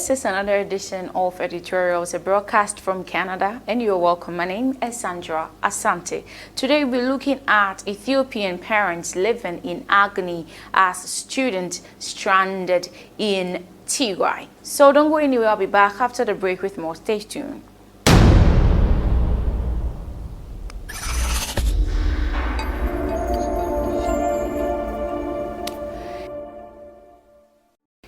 This is another edition of Editorials, a broadcast from Canada, and you're welcome. My name is Sandra Asante. Today we're looking at Ethiopian parents living in agony as students stranded in Tigray. So don't go anywhere, I'll be back after the break with more. Stay tuned.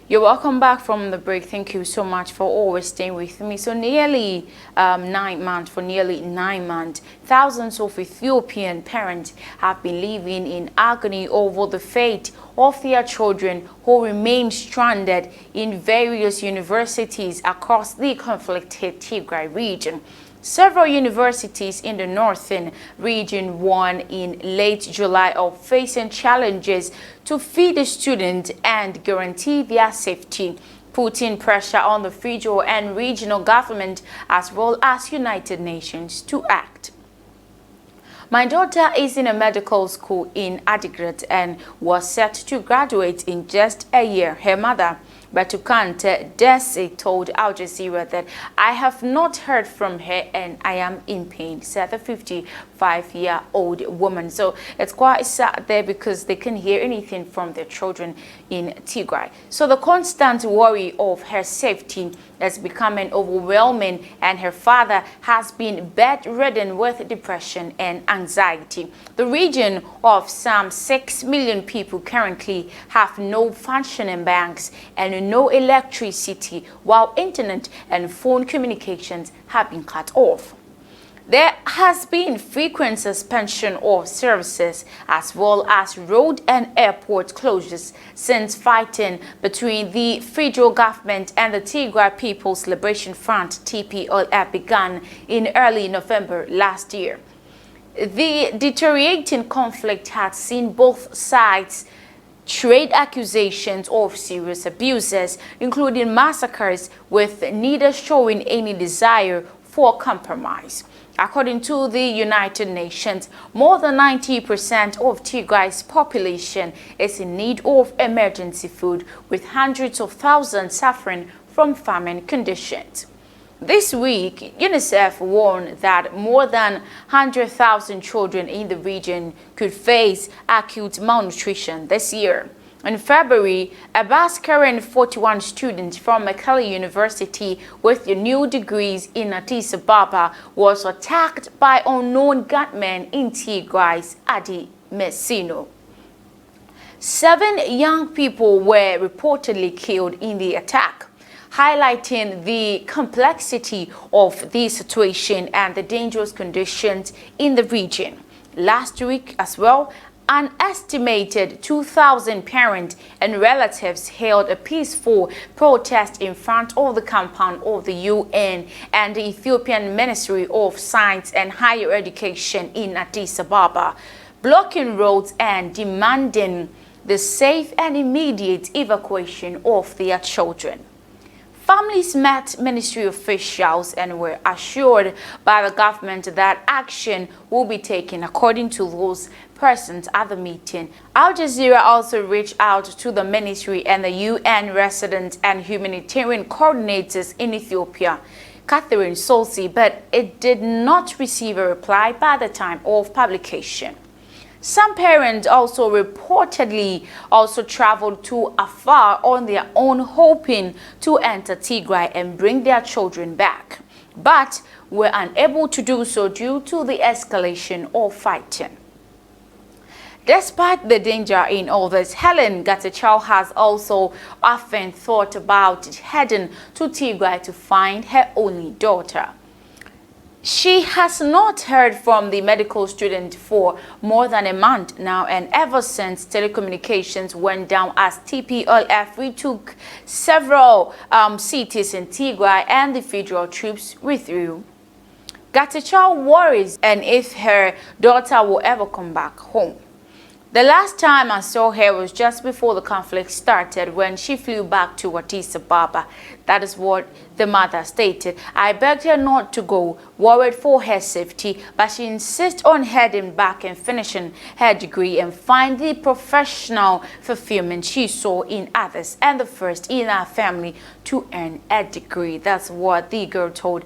You're welcome back from the break. Thank you so much for always staying with me. So nearly 9 months, thousands of Ethiopian parents have been living in agony over the fate of their children who remain stranded in various universities across the conflicted Tigray region. Several universities in the northern region warned in late July of facing challenges to feed the students and guarantee their safety, putting pressure on the federal and regional government as well as United Nations to act. My daughter is in a medical school in Tigray and was set to graduate in just a year. Her mother, Batukante Desi, told Al Jazeera that I have not heard from her and I am in pain, said the 55-year-old woman. So it's quite sad there because they can't hear anything from their children in Tigray. So the constant worry of her safety is becoming overwhelming, and her father has been bedridden with depression and anxiety. The region of some 6 million people currently have no functioning banks and no electricity, while internet and phone communications have been cut off. There has been frequent suspension of services as well as road and airport closures since fighting between the federal government and the Tigray People's Liberation Front (TPLF) began in early November last year. The deteriorating conflict had seen both sides trade accusations of serious abuses, including massacres, with neither showing any desire for compromise. According to the United Nations, more than 90% of Tigray's population is in need of emergency food, with hundreds of thousands suffering from famine conditions. This week, UNICEF warned that more than 100,000 children in the region could face acute malnutrition this year. In February, Abbas Karen, 41 students from Mekelle University with new degrees in Addis Ababa, was attacked by unknown gunmen in Tigray's Adi Mesino. 7 young people were reportedly killed in the attack, highlighting the complexity of the situation and the dangerous conditions in the region. Last week as well, an estimated 2,000 parents and relatives held a peaceful protest in front of the compound of the UN and the Ethiopian Ministry of Science and Higher Education in Addis Ababa, blocking roads and demanding the safe and immediate evacuation of their children. Families met ministry officials and were assured by the government that action will be taken according to those present at the meeting. Al Jazeera also reached out to the ministry and the UN resident and humanitarian coordinators in Ethiopia, Catherine Solsi, but it did not receive a reply by the time of publication. Some parents also reportedly traveled to Afar on their own, hoping to enter Tigray and bring their children back, but were unable to do so due to the escalation of fighting. Despite the danger in all this, Helen Gatachow has also often thought about heading to Tigray to find her only daughter. She has not heard from the medical student for more than a month now, and ever since telecommunications went down as TPLF retook several cities in Tigray and the federal troops withdrew. Gatachow worries and if her daughter will ever come back home. The last time I saw her was just before the conflict started when she flew back to Addis Ababa. That is what the mother stated. I begged her not to go, worried for her safety, but she insists on heading back and finishing her degree and find the professional fulfillment she saw in others and the first in our family to earn a degree. That's what the girl told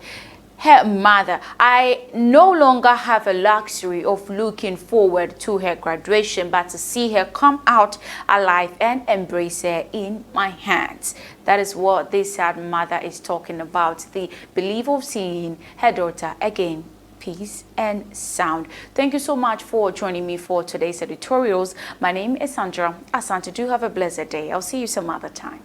her mother. I no longer have a luxury of looking forward to her graduation, but to see her come out alive and embrace her in my hands. That is what this sad mother is talking about, the belief of seeing her daughter again. Peace and sound. Thank you so much for joining me for today's editorials. My name is Sandra Asante. Do have a blessed day. I'll see you some other time.